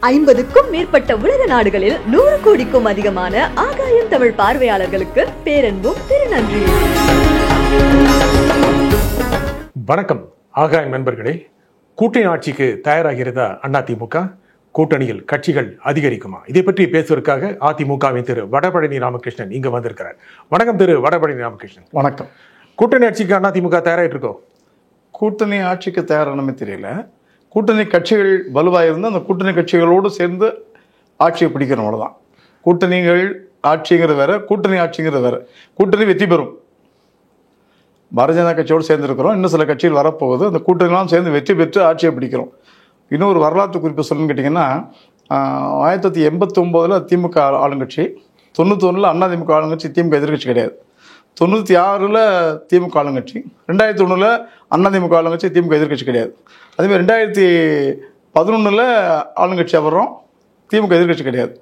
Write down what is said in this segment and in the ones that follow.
50க்கும் மேற்பட்ட உலக நாடுகளில் 100 கோடிக்கும் அதிகமான ஆகாயம் தமிழ் பார்வையாளர்களுக்கு பேரன்பும் திருநன்றியும். வணக்கம் ஆகாயம் நண்பர்களே. கூட்டணி ஆட்சிக்கு தயாராகிறதா அதிமுக? கூட்டணியில் கட்சிகள் அதிகரிக்குமா? இதை பற்றி பேசுவதற்காக அதிமுகவின் திரு வடபழனி ராமகிருஷ்ணன் இங்க வந்திருக்கிறார். வணக்கம் திரு வடபழனி ராமகிருஷ்ணன். வணக்கம். கூட்டணி ஆட்சிக்கு அதிமுக தயாராகிட்டு இருக்கோம்? கூட்டணி ஆட்சிக்கு தயாரானமே தெரியல. கூட்டணி கட்சிகள் வலுவாக இருந்து அந்த கூட்டணி கட்சிகளோடு சேர்ந்து ஆட்சியை பிடிக்கிறோம், அவ்வளோதான். கூட்டணிகள் ஆட்சிங்கிறது வேற, கூட்டணி ஆட்சிங்கிறது வேற. கூட்டணி வெற்றி பெறும். பாரதிய ஜனதா கட்சியோடு சேர்ந்துருக்கிறோம். இன்னும் சில கட்சிகள் வரப்போகுது. அந்த கூட்டணிலாம் சேர்ந்து வெற்றி பெற்று ஆட்சியை பிடிக்கிறோம். இன்னும் ஒரு வரலாற்று குறிப்பு சொல்லணும்னு கேட்டிங்கன்னா, 1989 திமுக ஆளுங்கட்சி, 91 அதிமுக ஆளுங்கட்சி, திமுக எதிர்கட்சி கிடையாது. 96 திமுக ஆளுங்கட்சி, 2001 அதிமுக ஆளுங்கட்சி, திமுக எதிர்கட்சி கிடையாது. அதேமாதிரி 2011 ஆளுங்கட்சியாக வர்றோம், திமுக எதிர்கட்சி கிடையாது.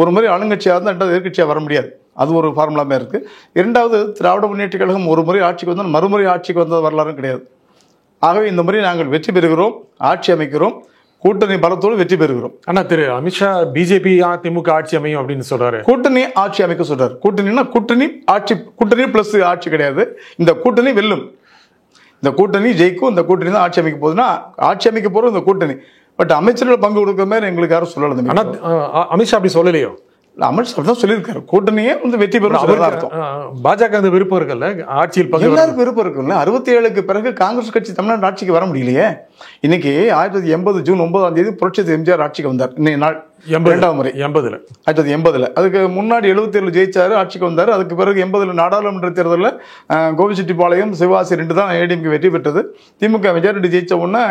ஒரு முறை ஆளுங்கட்சியாக இருந்தால் ரெண்டாவது எதிர்கட்சியாக வர முடியாது. அது ஒரு ஃபார்முலாமே இருக்குது. இரண்டாவது, திராவிட முன்னேற்ற கழகம் ஒரு முறை ஆட்சிக்கு வந்தால் மறுமுறை ஆட்சிக்கு வந்த வரலாறும் கிடையாது. ஆகவே இந்த முறை நாங்கள் வெற்றி பெறுகிறோம், ஆட்சி அமைக்கிறோம், கூட்டணி பலத்தோடு வெற்றி பெறுகிறோம். ஆனா திரு அமித்ஷா பிஜேபி அதிமுக ஆட்சி அமையும் அப்படின்னு சொல்றாரு. கூட்டணி ஆட்சி அமைக்க சொல்றாரு. கூட்டணினா கூட்டணி ஆட்சி, கூட்டணி பிளஸ் ஆட்சி கிடையாது. இந்த கூட்டணி வெல்லும், இந்த கூட்டணி ஜெயிக்கும், இந்த கூட்டணி தான் ஆட்சி அமைக்க போகுதுன்னா ஆட்சி அமைக்க போறோம் இந்த கூட்டணி. பட் அமைச்சர்கள் பங்கு கொடுக்குற மாதிரி எங்களுக்கு யாரும் சொல்லல. ஆனா அமித்ஷா அப்படி சொல்லலையோ? அமித்ஷா தான் சொல்லியிருக்காரு, கூட்டணியே வெற்றி பெறும் அர்த்தம். பாஜக அந்த விருப்பம் இருக்குல்ல, ஆட்சியில் எல்லாருக்கும் விருப்பம் இருக்குல்ல. 67க்கு பிறகு காங்கிரஸ் கட்சி தமிழ்நாடு ஆட்சிக்கு வர முடியலையே. இன்னைக்கு 1980 ஜூன் 9 புரட்சி எம்ஜிஆர் ஆட்சிக்கு வந்தார். இன்னைக்கு நாள் 82வது முறை. 1980 அதுக்கு முன்னாடி 77 ஜெயிச்சாரு, ஆட்சிக்கு வந்தார். அதுக்கு பிறகு 80 நாடாளுமன்ற தேர்தலில் கோபிச்செட்டிப்பாளையம், சிவகாசி 2 தான் ஏடிஎம்கே வெற்றி பெற்றது. திமுக மெஜாரிட்டி ஜெயிச்ச உடனே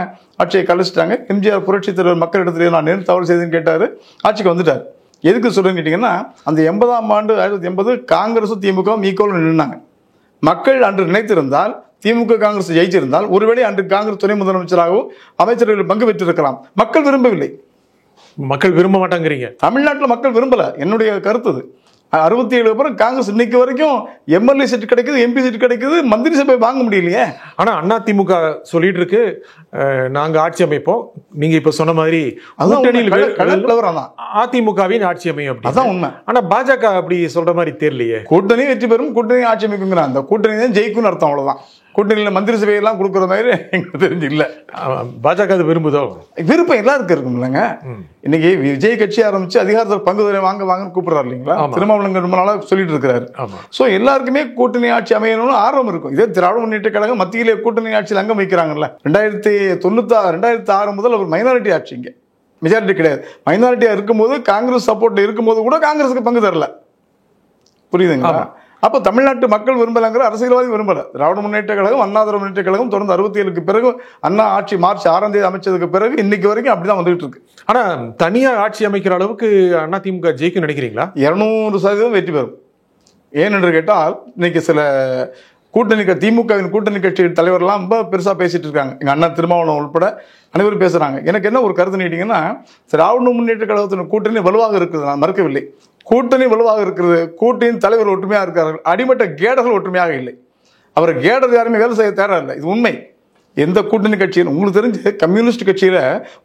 ஆட்சியை கழிச்சிட்டாங்க. எம்ஜிஆர் புரட்சி தலைவர் மக்களிடத்துல நான் நேரம் தவறு செய்தேன்னு கேட்டாரு, ஆட்சிக்கு வந்துட்டார். எதுக்கு சொல்றேன்னு கேட்டீங்கன்னா, அந்த 80ஆம் ஆண்டு 1980 காங்கிரஸும் திமுக ஈக்குவல் நின்னாங்க. மக்கள் அன்று நினைத்திருந்தால், திமுக காங்கிரஸ் ஜெயிச்சிருந்தால், ஒருவேளை அன்று காங்கிரஸ் துணை முதலமைச்சராகவும் அமைச்சர்கள் பங்கு பெற்றிருக்கலாம். மக்கள் விரும்பவில்லை. மக்கள் விரும்ப மாட்டாங்கிறீங்க? தமிழ்நாட்டில் மக்கள் விரும்பல, என்னுடைய கருத்து அது. 67 அப்புறம் காங்கிரஸ் இன்னைக்கு வரைக்கும் எம்எல்ஏ சீட் கிடைக்குது, எம்பி சீட் கிடைக்குது, மந்திரி சபை வாங்க முடியலையே. ஆனா அதிமுக சொல்லிட்டு இருக்கு, நாங்க ஆட்சி அமைப்போம். நீங்க இப்ப சொன்ன மாதிரி அதிமுகவின் ஆட்சி அமையும், அதான் உண்மை. ஆனா பாஜக அப்படி சொல்ற மாதிரி தெரியலையே. கூட்டணி வெற்றி பெறும், கூட்டணி ஆட்சி அமைக்குங்கிறான். அந்த கூட்டணி தான் ஜெயிக்கும்னு அர்த்தம், அவ்வளவுதான். கூட்டணியில் மந்திரி சபையெல்லாம் கொடுக்குற மாதிரி எங்களுக்கு தெரிஞ்சு இல்லை. பாஜக அது விரும்புதோ? விருப்பம் எல்லாருக்கும் இருக்கும் இல்லைங்க. இன்னைக்கு விஜய் கட்சி ஆரம்பிச்சு அதிகாரத்தில் பங்குதலை வாங்கன்னு கூப்பிடுறாரு இல்லைங்களா? திருமாவளவன் ரொம்ப நாளாக சொல்லிட்டு இருக்கிறாரு. ஸோ எல்லாருக்குமே கூட்டணி ஆட்சி அமையணும்னு ஆர்வம் இருக்கும். இதே திராவிட முன்னேற்ற கழகம் மத்தியிலே கூட்டணி ஆட்சியில் அங்கம் வைக்கிறாங்கல்ல. 2006 முதல் அவர் மைனாரிட்டி ஆட்சி, இங்கே மெஜாரிட்டி கிடையாது. மைனாரிட்டியா இருக்கும்போது காங்கிரஸ் சப்போர்ட் இருக்கும்போது கூட காங்கிரஸுக்கு பங்கு தரல. புரியுதுங்களா? அப்போ தமிழ்நாட்டு மக்கள் விரும்பலங்கிற அரசியல்வாதி விரும்பல. திராவிட முன்னேற்ற கழகம், அண்ணா திராவிட முன்னேற்ற கழகம் தொடர்ந்து 67க்கு பிறகு அண்ணா ஆட்சி மார்ச் 6 அமைச்சதுக்கு பிறகு இன்னைக்கு வரைக்கும் அப்படிதான் வந்துட்டு இருக்கு. ஆனா தனியா ஆட்சி அமைக்கிற அளவுக்கு அதிமுக ஜெயிக்கும் நினைக்கிறீங்களா? 200% வெற்றி பெறும். ஏனென்று கேட்டால், இன்னைக்கு சில கூட்டணி திமுகவின் கூட்டணி கட்சி தலைவர்லாம் ரொம்ப பெருசா பேசிட்டு இருக்காங்க. எங்க அண்ணா திருமாவளவன் உட்பட அனைவரும் பேசுறாங்க. எனக்கு என்ன ஒரு கருத்து நீட்டீங்கன்னா, திராவிட முன்னேற்ற கழகத்தின் கூட்டணி வலுவாக இருக்குது, நான் மறுக்கவில்லை. கூட்டணி வலுவாக இருக்கிறது, கூட்டணியின் தலைவர் ஒற்றுமையாக இருக்கிறார்கள், அடிமட்ட கேடர்கள் ஒற்றுமையாக இல்லை. அவர் கேடர் யாருமே வேலை செய்ய தேவையில்லை, இது உண்மை. எந்த கூட்டணி கட்சியில் உங்களுக்கு தெரிஞ்சு கம்யூனிஸ்ட் கட்சியில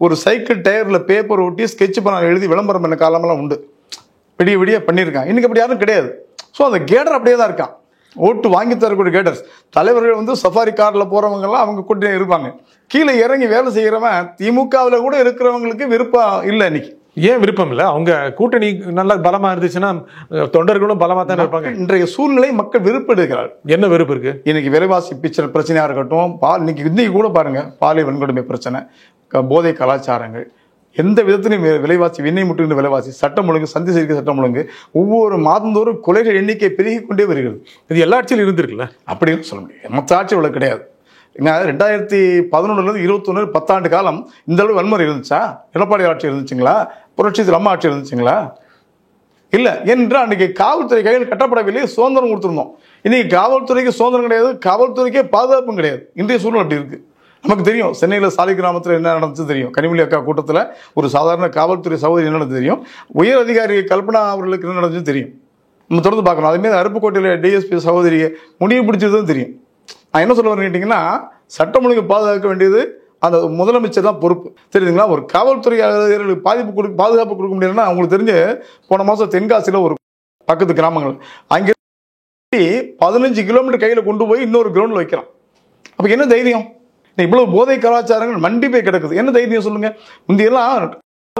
ஒரு சைக்கிள் டயர்ல பேப்பர் ஒட்டி ஸ்கெட்ச் பண்ண எழுதி விளம்பரம் பண்ண காலமெல்லாம் உண்டு. விடிய பண்ணியிருக்காங்க. இன்னைக்கு அப்படி யாரும் கிடையாது. ஸோ அந்த கேடர் அப்படியே தான் இருக்கான். ஓட்டு வாங்கி தரக்கூடிய கேடர்ஸ் தலைவர்கள் சஃபாரி கார்ல போறவங்க எல்லாம் அவங்க கூட்டணி இருப்பாங்க. கீழே இறங்கி வேலை செய்யறவன் திமுகவில் கூட இருக்கிறவங்களுக்கு விருப்பம் இல்லை. இன்னைக்கு ஏன் விருப்பம் இல்லை? அவங்க கூட்டணி நல்லா பலமா இருந்துச்சுன்னா தொண்டர்களும் பலமா தானே இருப்பாங்க. இன்றைய சூழ்நிலை மக்கள் விருப்பம் எடுக்கிறார். என்ன விருப்பம் இருக்கு? இன்னைக்கு விலைவாசி பிரச்சனையா இருக்கட்டும், இன்னைக்கு கூட பாருங்க, பாலியல் வன்கொடுமை பிரச்சனை, போதை கலாச்சாரங்கள், எந்த விதத்திலும் விலைவாசி விண்ணை முட்டுகின்ற விலைவாசி, சட்டம் ஒழுங்கு, சந்தி சிரிக்க சட்டம் ஒழுங்கு, ஒவ்வொரு மாதந்தோறும் கொலைகள் எண்ணிக்கை பெருகி கொண்டே வருகிறது. இது எல்லா ஆட்சியிலும் இருந்திருக்குல்ல, அப்படின்னு சொல்ல முடியாது. மற்ற ஆட்சி இவ்வளவு கிடையாது. 2011 21 10 காலம் இந்த அளவு வன்முறை இருந்துச்சா? எடப்பாடி ஆட்சி இருந்துச்சுங்களா? புரட்சி அம்மா ஆட்சி இருந்துச்சுங்களா? இல்ல. என்று அன்னைக்கு காவல்துறை கையில் கட்டப்படவில்லை, சுதந்திரம் கொடுத்துருந்தோம். இன்னைக்கு காவல்துறைக்கு சுதந்திரம் கிடையாது, காவல்துறைக்கே பாதுகாப்பும் கிடையாது. இன்றைய சூழ்நிலை அப்படி இருக்கு. நமக்கு தெரியும், சென்னையில் சாலை கிராமத்தில் என்ன நடந்துச்சு தெரியும். கனிமொழி அக்கா கூட்டத்தில் ஒரு சாதாரண காவல்துறை சகோதரி என்ன நடந்தது தெரியும். உயர் அதிகாரி கல்பனா அவர்களுக்கு என்ன நடந்துச்சு தெரியும். நம்ம தொடர்ந்து பார்க்கணும். அதேமாதிரி அருப்புக்கோட்டையில் டிஎஸ்பி சகோதரியை முடிவு பிடிச்சதும் தெரியும். நான் என்ன சொல்ல வரேன்னு கேட்டிங்கன்னா, சட்டம் ஒழுங்கு பாதுகாக்க வேண்டியது அந்த முதலமைச்சர் தான் பொறுப்பு. தெரியுதுங்களா? ஒரு காவல்துறை அதிகாரிகளுக்கு பாதுகாப்பு கொடுக்க முடியலன்னா அவங்களுக்கு தெரிஞ்சு போன மாதம் தென்காசியில் ஒரு பக்கத்து கிராமங்கள் அங்கே 15 கிலோமீட்டர் கையில் கொண்டு போய் இன்னொரு கிரவுண்டில் வைக்கிறான். அப்போ என்ன தைரியம்? இவ்வளவு போதை கலாச்சாரங்கள் மண்டி போய் கிடக்குது. என்ன தைரியம் சொல்லுங்க? முந்தையெல்லாம்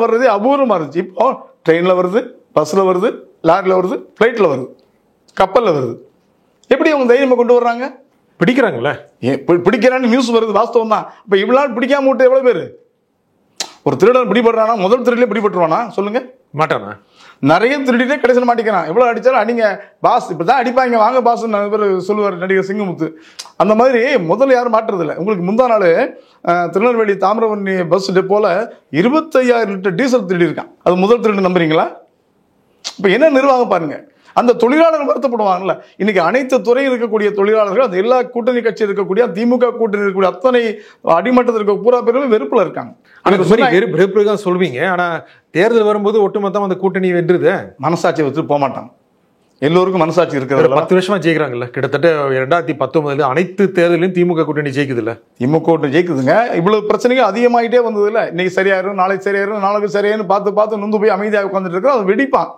வர்றதே அபூர்வமாக இருந்துச்சு. இப்போ ட்ரெயினில் வருது, பஸ்ஸில் வருது, லாரியில் வருது, ஃப்ளைட்டில் வருது, கப்பலில் வருது. எப்படி அவங்க தைரியமாக கொண்டு வர்றாங்க? பிடிக்கிறாங்கல்ல, பிடிக்கிறான்னு நியூஸ் வருது, வாஸ்தவம் தான். இப்போ இவ்வளோ நாள் பிடிக்காம விட்டு எவ்வளோ பேர்? ஒரு திருடன் பிடிபடுறானா முதல் திருடிலே பிடிபட்டுருவானா சொல்லுங்க? மாட்டானா? நிறைய திருடிட்டே கடைசியில் மாட்டிக்கிறான். எவ்வளோ அடித்தாலும் அடிங்க பாஸ், இப்போ தான் அடிப்பாங்க, வாங்க பாஸ் பேர் சொல்லுவார் நடிகர் சிங்கமுத்து. அந்த மாதிரி முதல்ல யாரும் மாட்டுறதில்லை. உங்களுக்கு முந்தா நாள் திருநெல்வேலி தாமிரபரணி பஸ் டெப்போல 25,000 லிட்டர் டீசல் திருடி இருக்கான். அது முதல் திருடு நம்புறீங்களா? இப்போ என்ன நிர்வாகம் பாருங்க. அந்த தொழிலாளர்கள் வருத்தப்படுவாங்கல்ல. இன்னைக்கு அனைத்து துறையில் இருக்கக்கூடிய தொழிலாளர்கள், அந்த எல்லா கூட்டணி கட்சி இருக்கக்கூடிய திமுக கூட்டணி இருக்கக்கூடிய அத்தனை அடிமட்டத்தில் இருக்க பூரா பேருமே வெறுப்புல இருக்காங்க. வெறுப்பு தான் சொல்வீங்க. ஆனா தேர்தல் வரும்போது ஒட்டுமொத்தம் அந்த கூட்டணி வென்றுது. மனசாட்சியை வச்சு போக மாட்டாங்க. எல்லோருக்கும் மனசாட்சி இருக்கிறது. 10 வருஷமா ஜெயிக்கிறாங்கல்ல. கிட்டத்தட்ட 2019 அனைத்து தேர்தலையும் திமுக கூட்டணி ஜெயிக்குது இல்ல. திமுக கூட்டணி ஜெயிக்குதுங்க. இவ்வளவு பிரச்சனைகள் அதிகமாயிட்டே வந்தது இல்ல. இன்னைக்கு சரியாயிரும், நாளைக்கு சரியாயிரும், நாளைக்கு சரியாயிரும் பார்த்து நொந்து போய் அமைதியாக உட்காந்துட்டு இருக்கிறோம். அது வெடிப்பான்.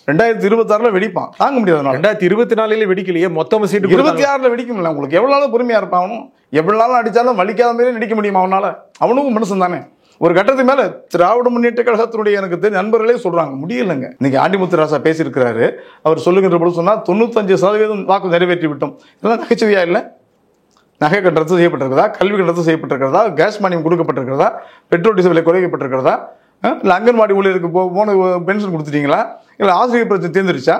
2026 வெடிப்பான். தாங்க முடியாது. 2024 வெடிக்கலையே, மொத்தம் சீட்டு 26 வெடிக்கும்ல. உங்களுக்கு எவ்வளவு நாளும் பொறுமையா இருப்பான் அவனும். எவ்வளவு நாளும் அடிச்சாலும் வலிக்காத மாதிரி நடிக்க முடியுமா அவனால? அவனுக்கும் மனுஷன் தானே. ஒரு கட்டத்துக்கு மேல திராவிட முன்னேற்ற கழகத்தினுடைய எனக்கு தெரிஞ்ச நண்பர்களே சொல்றாங்க முடியலங்க. இன்னைக்கு ஆண்டிமுத்து ராசா பேசியிருக்கிறாரு. அவர் சொல்லுகின்ற பொழுது சொன்னா 95% வாக்கு நிறைவேற்றி விட்டோம். இதெல்லாம் நகைச்சுவையா இல்லை? நகை கட்டணத்து செய்யப்பட்டிருக்கிறதா, கல்வி கட்டணத்து செய்யப்பட்டிருக்கிறதா, கேஸ் மானியம் கொடுக்கப்பட்டிருக்கிறதா, பெட்ரோல் டீசல் விலை குறைக்கப்பட்டிருக்கிறதா, இல்லை அங்கன்வாடி ஊழியருக்கு போன பென்ஷன் கொடுத்துட்டீங்களா, இல்லை ஆசிரியர் பிரச்சனை தீர்ந்துருச்சா?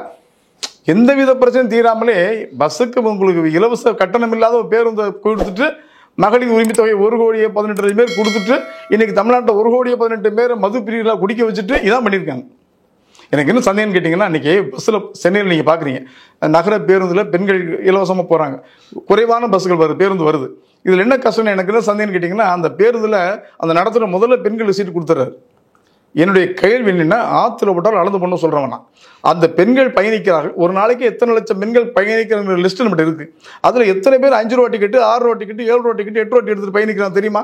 எந்தவித பிரச்சனையும் தீராமலே பஸ்ஸுக்கு உங்களுக்கு இலவச கட்டணம் இல்லாத பேருந்து கொடுத்துட்டு, மகளிர் உரிமை தொகை 1,18,00,000 பேர் கொடுத்துட்டு, இன்னைக்கு தமிழ்நாட்டில் 1,18,00,000 பேர் மது பிரிவுல குடிக்க வச்சுட்டு இதான் பண்ணியிருக்காங்க. எனக்கு என்ன சந்தேகம் கேட்டிங்கன்னா, இன்னைக்கு பஸ்ஸில் சென்னையில் நீங்கள் பார்க்குறீங்க, நகர பேருந்தில் பெண்கள் இலவசமாக போகிறாங்க. குறைவான பஸ்ஸுகள் வருது, பேருந்து வருது. இதில் என்ன கஷ்டம் எனக்கு என்ன சந்தேகம் கேட்டிங்கன்னா, அந்த பேருந்தில் அந்த நடத்துகிற முதல்ல பெண்கள் சீட்டு கொடுத்துறாரு. என்னுடைய கேள்வி என்னன்னா, ஆற்றுல போட்டால் அளந்து பண்ண சொல்கிறவனா, அந்த பெண்கள் பயணிக்கிறார்கள். ஒரு நாளைக்கு எத்தனை லட்சம் பெண்கள் பயணிக்கிற லிஸ்ட் நம்மகிட்ட இருக்கு. அதில் எத்தனை பேர் 5 ரூபா டிக்கெட்டு, 6 ரூபா டிக்கெட்டு, 7 ரூபா டிக்கெட்டு, 8 ரூபா எடுத்துட்டு பயணிக்கிறாங்க தெரியுமா?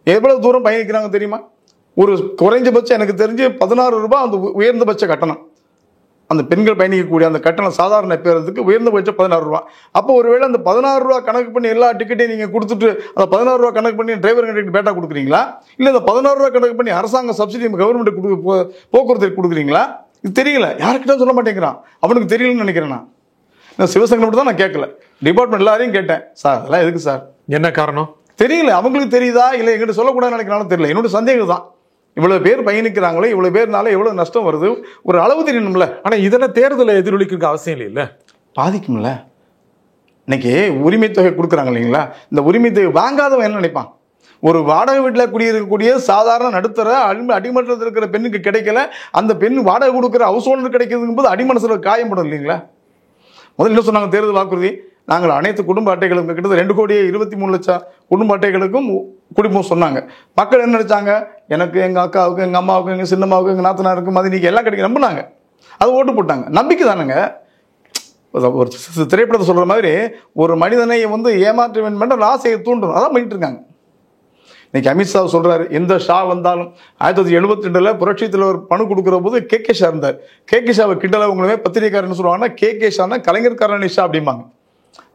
எவ்வளவு தூரம் பயணிக்கிறாங்க தெரியுமா? ஒரு குறைஞ்சபட்சம் எனக்கு தெரிஞ்சு 16 ரூபாய் அந்த உயர்ந்தபட்ச கட்டணம். அந்த பெண்கள் பயணிக்கக்கூடிய அந்த கட்டணம் சாதாரண பேருந்துக்கு உயர்ந்தபட்சம் 16 ரூபா. அப்போ ஒருவேளை அந்த 16 ரூபா கணக்கு பண்ணி எல்லா டிக்கெட்டையும் நீங்கள் கொடுத்துட்டு அந்த 16 ரூபா கணக்கு பண்ணி டிரைவர் கணக்கு பேட்டா கொடுக்குறீங்களா? இல்லை இந்த 16 ரூபா கணக்கு பண்ணி அரசாங்க சப்சிடி கவர்மெண்ட் போக்குவரத்துக்கு கொடுக்குறீங்களா? இது தெரியல. யாருக்கிட்ட சொல்ல மாட்டேங்கிறான். அவனுக்கு தெரியலன்னு நினைக்கிறேன். நான் சிவசங்கர் மட்டும் தான் நான் கேட்கல, டிபார்ட்மெண்ட் எல்லாரையும் கேட்டேன். சார் அதெல்லாம் எதுக்கு சார்? என்ன காரணம் தெரியல. அவங்களுக்கு தெரியுதா இல்லை எங்கிட்ட சொல்லக்கூடாதுன்னு நினைக்கிறாலும் தெரியல. என்னோட சந்தேகம் தான். இவ்வளவு பேர் பயணிக்கிறாங்களோ, இவ்வளவு பேர்னால எவ்வளவு நஷ்டம் வருது, ஒரு அளவு தெரியணும்ல. ஆனா இதெல்லாம் தேர்தலை எதிரொலிக்க அவசியம் இல்லை. பாதிக்கும்ல. இன்னைக்கு உரிமை தொகை கொடுக்குறாங்க இல்லைங்களா? இந்த உரிமை தொகை வாங்காதவன் என்ன நினைப்பான்? ஒரு வாடகை வீட்டில் குடியிருக்கக்கூடிய சாதாரண நடுத்தர அடிமட்டத்தில் இருக்கிற பெண்ணுக்கு கிடைக்கல, அந்த பெண் வாடகை கொடுக்குற ஹவுஸ் ஓனர் கிடைக்கிறதுங்கும் போது அடிமனசுல காயப்படும் இல்லைங்களா? முதல்ல என்ன சொன்னாங்க தேர்தல் வாக்குறுதி? நாங்கள் அனைத்து குடும்ப அட்டைகளுக்கும் கிட்டத்தட்ட 2,23,00,000 குடும்ப அட்டைகளுக்கும் குடிப்போம் சொன்னாங்க. மக்கள் என்ன நினைச்சாங்க? எனக்கு, எங்கள் அக்காவுக்கு, எங்கள் அம்மாவுக்கு, எங்கள் சின்னம்மாவுக்கு, எங்கள் நாத்தனாருக்கு, மதினிக்கு எல்லாம் கிடைக்க நம்பினாங்க. அது ஓட்டு போட்டாங்க. நம்பிக்கை தானுங்க. ஒரு திரைப்படத்தை சொல்கிற மாதிரி ஒரு மனிதனை ஏமாற்ற வேண்டும் என்ற ஆசையை தூண்டணும். அதான் பண்ணிட்டு இருக்காங்க. இன்னைக்கு அமித்ஷா சொல்றாரு, எந்த ஷா வந்தாலும் 1972 புரட்சி தலைவர் பணு கொடுக்குற போது கே ஷா இருந்தார். கே ஷாவை கிண்டல உங்களுமே பத்திரிகைக்காரன்னு சொல்லுவாங்கன்னா, கே ஷானா கலைஞர் கருணாநிதி ஷா அப்படிம்பாங்க.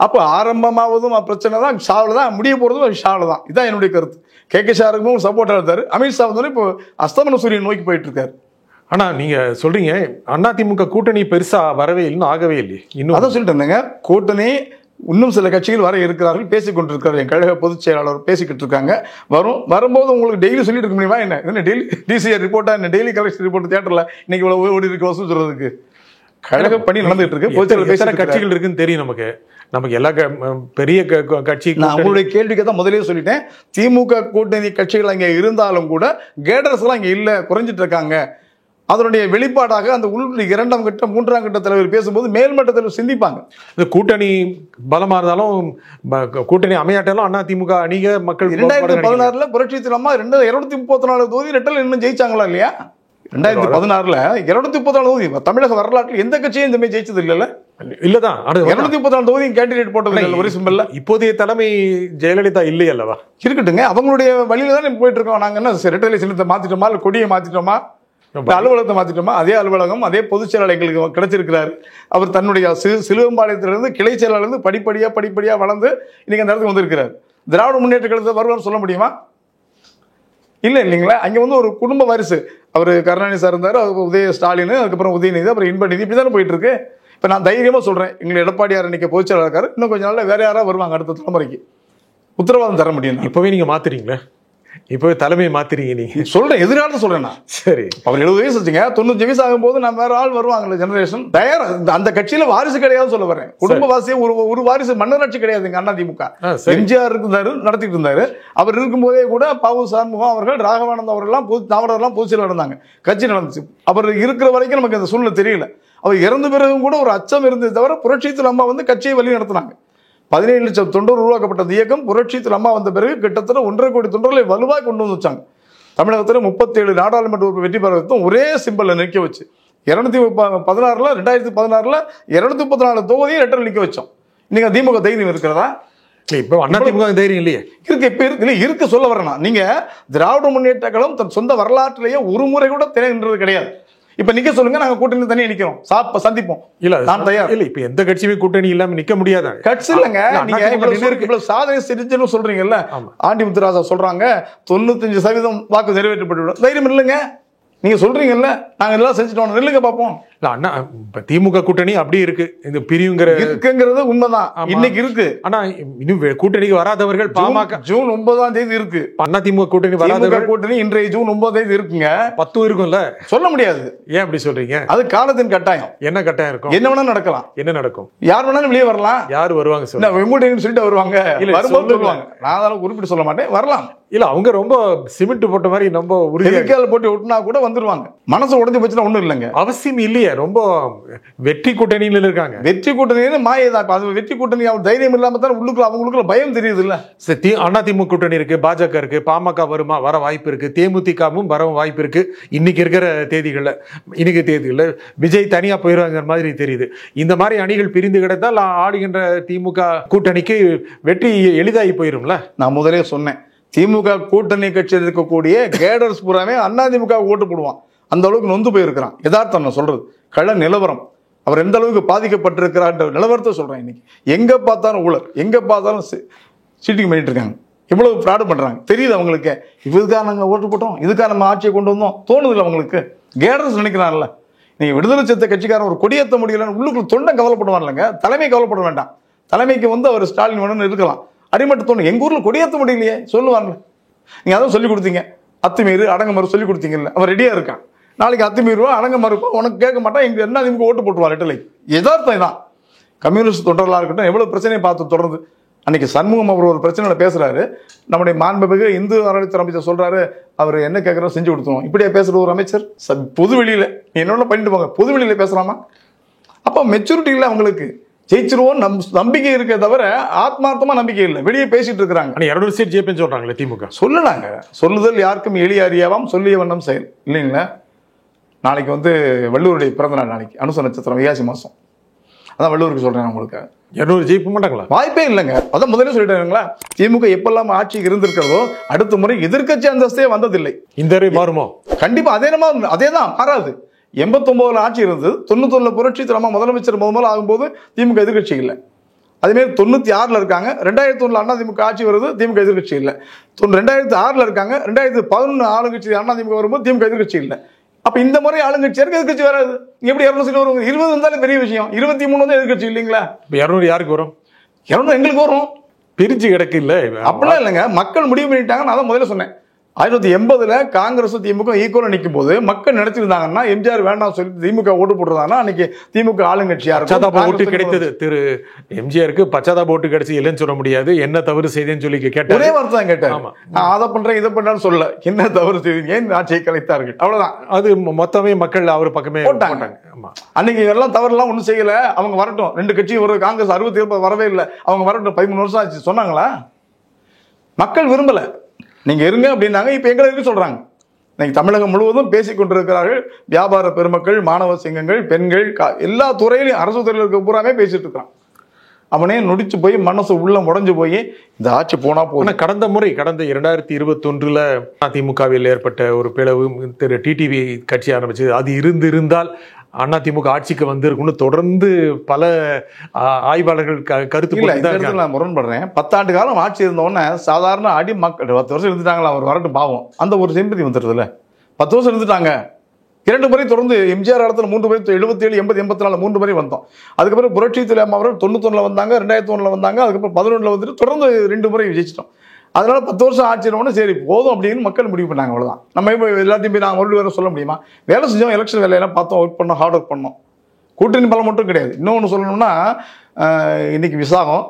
அப்போ ஆரம்பமாவதும் பிரச்சனை தான், ஷாவில் தான் முடிய போகிறதும் ஷாவில் தான். இதுதான் என்னுடைய கருத்து. கே ஷாருக்கும் சப்போர்ட்டாக இருந்தார். அமித்ஷா இப்போ அஸ்தமன சூரியன் நோக்கி போயிட்டு இருக்காரு. ஆனா நீங்க சொல்றீங்க அதிமுக கூட்டணி பெருசா வரவே இல்லை, ஆகவே இல்லையே. இன்னும் அதான் சொல்லிட்டு இருந்தேங்க, கூட்டணி இன்னும் சில கட்சிகள் வர இருக்கிறார்கள், பேசிக் கொண்டிருக்கிறார். என் கழக பொதுச் செயலாளர் பேசிக்கிட்டு இருக்காங்க. வரும்போது உங்களுக்கு டெய்லி சொல்லிட்டு இருக்க முடியுமா? என்ன டெய்லி டிசிஆர் ரிப்போர்ட்டா, என்ன டெய்லி கலெக்ஷன் ரிப்போர்ட் தேட்டர்ல இன்னைக்கு இவ்வளவு ஓடி இருக்கு வசூல் சொல்றதுக்கு? கழக பணி நடந்துட்டு இருக்கு. பொதுச்செயலாளர் கட்சிகள் இருக்குன்னு தெரியும் நமக்கு எல்லா பெரிய கட்சி. நான் உங்களுடைய கேள்விக்கு தான் முதலே சொல்லிட்டேன். திமுக கூட்டணி கட்சிகள் அங்கே இருந்தாலும் கூட கேடர்ஸ் எல்லாம் இங்க இல்ல, குறைஞ்சிட்டு இருக்காங்க. அதனுடைய வெளிப்பாடாக அந்த உள் 2ஆம் கட்ட 3ஆம் கட்ட தலைவர் பேசும்போது மேல்மட்ட தலைவர் சிந்திப்பாங்க. இந்த கூட்டணி பலமா இருந்தாலும் கூட்டணி அமையாட்டாலும் அதிமுக அணிக மக்கள் 2016 புரட்சி தலைமா 234 தொகுதி ரெட்டல் இன்னும் ஜெயிச்சாங்களா இல்லையா? 2016 234 தொகுதி தமிழக வரலாற்றில் எந்த கட்சியும் இந்த மாதிரி ஜெயிச்சது இல்லைல்ல. இல்லதான் 234 தொகுதியும் கேண்டிடேட் போட்டது ஒரு சிம்பிள்ல. இப்போதைய தலைமை ஜெயலலிதா இல்லை அல்லவா? இருக்கட்டுங்க, அவங்களுடைய வழியில தான் போயிட்டு இருக்கோம். நாங்க என்ன ரெட்டலை சின்னத்தை மாத்திட்டோமா, இல்ல கொடியை மாத்திட்டோமா, அலுவலகத்தை மாத்திட்டோமா? அதே அலுவலகம், அதே பொதுச் செயலாளர் எங்களுக்கு கிடைச்சிருக்கிறாரு. அவர் தன்னுடைய சிலுவம்பாளையத்திலிருந்து கிளை செயலாளர் படிப்படியா வளர்ந்து இன்னைக்கு அந்த இடத்துக்கு வந்திருக்கிறார். திராவிட முன்னேற்ற கழகத்தை வருவார் சொல்ல முடியுமா? இல்லைங்களா? அங்க வந்து ஒரு குடும்ப வாரிசு. அவர் கருணாநிதி சார் இருந்தாரு, உதய ஸ்டாலின், அதுக்கப்புறம் உதயநிதி, அப்புறம் இன்பநிதி, இப்படிதானே போயிட்டு இருக்கு. இப்ப நான் தைரியமா சொல்றேன், எங்களை எடப்பாடியார் இன்னைக்கு பொதுச் செயலாளர் இருக்காரு. இன்னும் கொஞ்ச நாள்ல வேற யாராவது வருவாங்க அடுத்த தலைமுறைக்கு, உத்தரவாதம் தர முடியும். இப்பவே நீங்க மாத்துறீங்களா? இப்பவே தலைமையை மாத்துறீங்க நீங்க? சொல்றேன், எதிர்காலத்தை சொல்றேன் நான். சரி, அவர் 70 வயசு வச்சுங்க, 95 வயசு ஆகும் போது நான் வேற ஆள் வருவாங்கல்ல, ஜெனரேஷன் தயார். அந்த கட்சியில வாரிசு கிடையாது சொல்ல வரேன். குடும்ப வாரிசு, ஒரு வாரிசு மன்னராட்சி கிடையாதுங்க. அதிமுக எம்ஜிஆர் இருந்தாரு, நடத்திட்டு இருந்தாரு. அவர் இருக்கும்போதே கூட பாவு சார்முகம் அவர்கள், ராகவானந்த் அவர்கள்லாம் நாவலர்லாம் பொதுச் செயலாளர் இருந்தாங்க. கட்சி நடந்துச்சு. அவர் இருக்கிற வரைக்கும் நமக்கு அந்த சூழ்நிலை தெரியல. அவர் இறந்த பிறகும் கூட ஒரு அச்சம் இருந்தது தவிர புரட்சித்தில் அம்மா வந்து கட்சியை வழி நடத்தினாங்க. 17 லட்சம் தொண்டர் உருவாக்கப்பட்ட இயக்கம் புரட்சித்தில் அம்மா வந்த பிறகு கிட்டத்தட்ட 1.5 கோடி தொண்டர்களை வலுவாக கொண்டு வந்து வச்சாங்க. தமிழகத்தில் 37 நாடாளுமன்ற உறுப்பு வெற்றி பெற வைத்தும் ஒரே சிம்பிளை நிற்க வச்சு 2016 234 தொகுதியை ரெட்டர் நிற்க வச்சோம். நீங்க திமுக தைரியம் இருக்கிறதா? இப்போ அதிமுக தைரியம் இல்லையே. இருக்கு, இப்ப இருக்கு, இருக்கு சொல்ல வரேன். நீங்க திராவிட முன்னேற்ற கழகம் தன் சொந்த வரலாற்றிலேயே ஒரு முறை கூட திரைன்றது கிடையாது. இப்ப நிக்க சொல்லுங்க, நாங்க கூட்டணி தனியா நிக்கிறோம், சந்திப்போம். இல்ல நான் தயார். இல்ல, இப்ப எந்த கட்சியுமே கூட்டணி இல்லாம நிக்க முடியாது. கட்சி இல்லங்க, நீங்க இவ்வளவு சாதனை செஞ்சுன்னு சொல்றீங்கல்ல. ஆண்டி முத்துராஜா சொல்றாங்க 95% வாக்கு நிறைவேற்றப்பட்டு தைரியம் இல்லைங்க. நீங்க சொல்றீங்கல்ல, நாங்க எல்லாம் செஞ்சுட்டோம், நில்லுங்க பாப்போம். அண்ணா, திமுக கூட்டணி அப்படி இருக்கு, இந்த இருக்குங்கிறது உண்மைதான். இன்னைக்கு இருக்கு. ஆனா இன்னும் கூட்டணிக்கு வராதவர்கள் பாமக ஜூன் 9ஆம் தேதி இருக்கு. அதிமுக கூட்டணி வராதவர்கள் கூட்டணி இன்றைய ஜூன் 9ஆம் தேதி இருக்குங்க. 10 இருக்கும்ல, சொல்ல முடியாது. ஏன் அப்படி சொல்றீங்க? அது காலத்தின் கட்டாயம். என்ன கட்டாயம் இருக்கும்? என்ன வேணா நடக்கலாம். என்ன நடக்கும்? யார் வேணாலும் வெளியே வரலாம். யார் வருவாங்க சொல்லிட்டு வருவாங்க, வருவாங்க. நான் அதெல்லாம் குறிப்பிட்டு சொல்ல மாட்டேன், வரலாம். இல்ல, அவங்க ரொம்ப சிமெண்ட் போட்ட மாதிரி நம்ம உறுதியாக போட்டு ஒட்டினா கூட வந்துருவாங்க. மனசு உடஞ்சு போச்சுன்னா ஒண்ணும் இல்லைங்க, அவசியம் இல்லையே. ரொம்ப வெற்றி கூட்டணியில இருக்காங்க. வெற்றி கூட்டணி மாயதான். அது வெற்றி கூட்டணி தைரியம் இல்லாம தான் உள்ளுக்குள்ள அவங்களுக்குள்ள பயம் தெரியுது இல்ல. அதிமுக கூட்டணி இருக்கு, பாஜக இருக்கு, பாமக வருமா, வர வாய்ப்பு இருக்கு, தேமுதிகவும் வர வாய்ப்பு இருக்கு. இன்னைக்கு இருக்கிற தேதிகள்ல விஜய் தனியா போயிருவாங்க மாதிரி தெரியுது. இந்த மாதிரி அணிகள் பிரிந்து கிடந்தால் ஆடுகின்ற திமுக கூட்டணிக்கு வெற்றி எளிதாகி போயிரும்ல. நான் முதலே சொன்னேன், திமுக கூட்டணி கட்சியில் இருக்கக்கூடிய கேடர்ஸ் பூராமே அதிமுக ஓட்டு போடுவான். அந்த அளவுக்கு நொந்து போயிருக்கிறான். யதார்த்தம் நான் சொல்றது, கள நிலவரம். அவர் எந்த அளவுக்கு பாதிக்கப்பட்டிருக்கிறார் நிலவரத்தை சொல்றேன். இன்னைக்கு எங்க பார்த்தாலும் ஊழல், எங்க பார்த்தாலும் சீட்டிங் பண்ணிட்டு இருக்காங்க. இவ்வளவு ஃப்ராடு பண்றாங்க தெரியுது அவங்களுக்கு. இதுக்காக நாங்க ஓட்டு போட்டோம், இதுக்காக நம்ம ஆட்சியை கொண்டு வந்தோம் தோணுதில்லை அவங்களுக்கு. கேடர்ஸ் நினைக்கிறான்ல, நீங்க விடுதலை சிறுத்தை கட்சிக்காரன் ஒரு கொடியேற்ற முடியலன்னு உள்ளுக்குள்ள தொண்டை கவலைப்படுவான்லங்க. தலைமை கவலைப்பட வேண்டாம். தலைமைக்கு வந்து அவர் ஸ்டாலின் வேணும்னு இருக்கலாம், அடிமட்ட தோணும். எங்க ஊர்ல கொடியேற்ற முடியலையே சொல்லுவாங்க. நீங்க அதான் சொல்லி கொடுத்தீங்க, அத்துமீறு அடங்குமறு சொல்லி கொடுத்தீங்கல்ல. அவர் ரெடியா இருக்கான். நாளைக்கு அத்துமீறுவா அடங்குமறுப்பா உனக்கு கேட்க மாட்டான். எங்க என்ன அதிமுக ஓட்டு போட்டுருவா ரெட்டலை. யதார்த்தம் தான். கம்யூனிஸ்ட் தொண்டர்களா இருக்கட்டும் எவ்வளவு பிரச்சனையை பார்த்து தொடர்ந்து. அன்னைக்கு சண்முகம் அவர் ஒரு பிரச்சனையில பேசுறாரு, நம்முடைய மாண்புமிகு இந்து அறநிலையத்துறை அமைச்சர் சொல்றாரு, அவர் என்ன கேட்கறோம் செஞ்சு கொடுத்துருவோம். இப்படியே பேசுற ஒரு அமைச்சர் பொது வெளியில என்ன பண்ணிட்டு போங்க, பொது வெளியில பேசலாமா? அப்ப மெச்சூரிட்டி இல்லை அவங்களுக்கு. ஜெயிச்சிருவோம் நம்பிக்கை இருக்க தவிர ஆத்மார்த்தமா நம்பிக்கை இல்லை. வெளியே பேசிட்டு இருக்காங்க. 200 சீட் ஜெயிப்பேன்னு சொல்றாங்களே திமுக. சொல்லலாங்க, சொல்லுதல் யாருக்கும் எளிய அறியாவாம், சொல்லிய வண்ணம் செயல் இல்லைங்களா? நாளைக்கு வந்து வள்ளுவருடைய பிறந்த நாள், நாளைக்கு அனுச நட்சத்திரம், வைகாசி மாசம். அதான் வள்ளுவருக்கு சொல்றேன் உங்களுக்கு. 200 ஜெயிக்க மாட்டாங்களா? வாய்ப்பே இல்லைங்க. அதான் முதல்ல சொல்லிட்டாங்களா, திமுக எப்பெல்லாம் ஆட்சி இருந்திருக்கிறதோ அடுத்த முறை எதிர்க்கட்சி அந்தஸ்தே வந்ததில்லை. இந்த மாறுமோ? கண்டிப்பா அதேதான் மாறாது. 89 ஆட்சி இருந்தது, 91 புரட்சி தலைமை முதலமைச்சர் முதல்ல ஆகும்போது திமுக எதிர்கட்சி இல்லை. அதேமாரி 96 இருக்காங்க, 2001 அதிமுக ஆட்சி வருது, திமுக எதிர்கட்சி இல்லை. 2006 இருக்காங்க, 2011 ஆளுங்கட்சி அதிமுக வரும்போது திமுக எதிர்கட்சி இல்லை. அப்ப இந்த முறை ஆளுங்கட்சி இருக்கு, எதிர்கட்சி வராது. எப்படி 200 சீட் வரும்? 20 இருந்தாலும் பெரிய விஷயம், 23 வந்து எதிர்கட்சி இல்லைங்களா? 200 யாருக்கு வரும்? 200 எங்களுக்கு வரும். பிரிச்சு கிடக்கு இல்ல, அப்படிலாம் இல்லைங்க. மக்கள் முடிவு பண்ணிட்டாங்க. நான் தான் முதல்ல சொன்னேன், 1980 காங்கிரஸ் திமுக ஈக்குவலா நிற்கும் போது மக்கள் நினைச்சிருந்தாங்கன்னா எம்ஜிஆர் வேண்டாம் சொல்லி திமுக ஓட்டு போட்டுருந்தாங்கன்னா அன்னைக்கு திமுக ஆளுங்கட்சியா ஓட்டு கிடைத்தது. திரு எம்ஜிஆருக்கு பச்சாதாப ஓட்டு கிடைச்சி இல்லைன்னு சொல்ல முடியாது. என்ன தவறு செய்தேன்னு சொல்லி கேட்டார். ஒரே வார்த்தை தான் கேட்டார். நான் அதை பண்றேன் இதை பண்றேன்னு சொல்ல, என்ன தவறு செய்தீங்க, ஏன் ஆட்சியை கலைத்தார்கள், அவ்வளவுதான். அது மொத்தமே மக்கள் அவர் பக்கமே போட்டாங்க. அன்னைக்கு எல்லாம் தவறு எல்லாம் ஒண்ணும் செய்யல. அவங்க வரட்டும், 2 கட்சியும் ஒரு காங்கிரஸ் 67 வரவே இல்லை, அவங்க வரட்டும், 13 வருஷம் ஆச்சு சொன்னாங்களா? மக்கள் விரும்பல, நீங்க இருங்க அப்படின்னாங்க. இப்ப எங்களை இருக்கு சொல்றாங்க. இன்னைக்கு தமிழகம் முழுவதும் பேசிக் கொண்டிருக்கிறார்கள். வியாபார பெருமக்கள், மாணவ சங்கங்கள், பெண்கள், எல்லா துறையிலும் அரசு துறையில் இருக்க பூராமே பேசிட்டு இருக்கிறான். அவனே நொடிச்சு போய் மனசு உள்ள முடஞ்சு போய் இந்த ஆட்சி போனா போதும். கடந்த 2021 அதிமுகவில் ஏற்பட்ட ஒரு பிளவு, திரு டிடிவி கட்சி ஆரம்பிச்சு, அது இருந்தால் அதிமுக ஆட்சிக்கு வந்திருக்கும்னு தொடர்ந்து பல ஆய்வாளர்கள் கருத்து. நான் முரண்படுறேன். 10 ஆண்டு காலம் ஆட்சி இருந்தோடனே சாதாரண அடி மக்கள் 10 வருஷம் இருந்துட்டாங்களா, அவர் வரட்டும் பாவம், அந்த ஒரு சிம்பதி வந்துடுதுல்ல. 10 வருஷம் இருந்துட்டாங்க. 2 முறை தொடர்ந்து எம்ஜிஆர் காலத்தில் 3 முறை, 77, 80, 84 3 முறை வந்தோம். அதுக்கப்புறம் புரட்சி தலைவர் அவர்கள் 91 வந்தாங்க, 2001 வந்தாங்க, அதுக்கப்புறம் 11 வந்துட்டு தொடர்ந்து 2 முறை விஜயிச்சிட்டோம். அதனால 10 வருஷம் ஆட்சினோன்னு சரி போதும் அப்படின்னு மக்கள் முடிவு பண்ணாங்க. அவ்வளவுதான். நம்ம இப்போ எல்லாத்தையும் போய் நாங்கள் வேற சொல்ல முடியுமா? வேலை செஞ்சோம், எலெக்ஷன் வேலையெல்லாம் பார்த்தோம், ஒர்க் பண்ணோம், ஹார்ட் ஒர்க் பண்ணோம். கூட்டணி பலம் மட்டும் கிடையாது. இன்னொன்று சொல்லணும்னா, இன்னைக்கு விசாகம்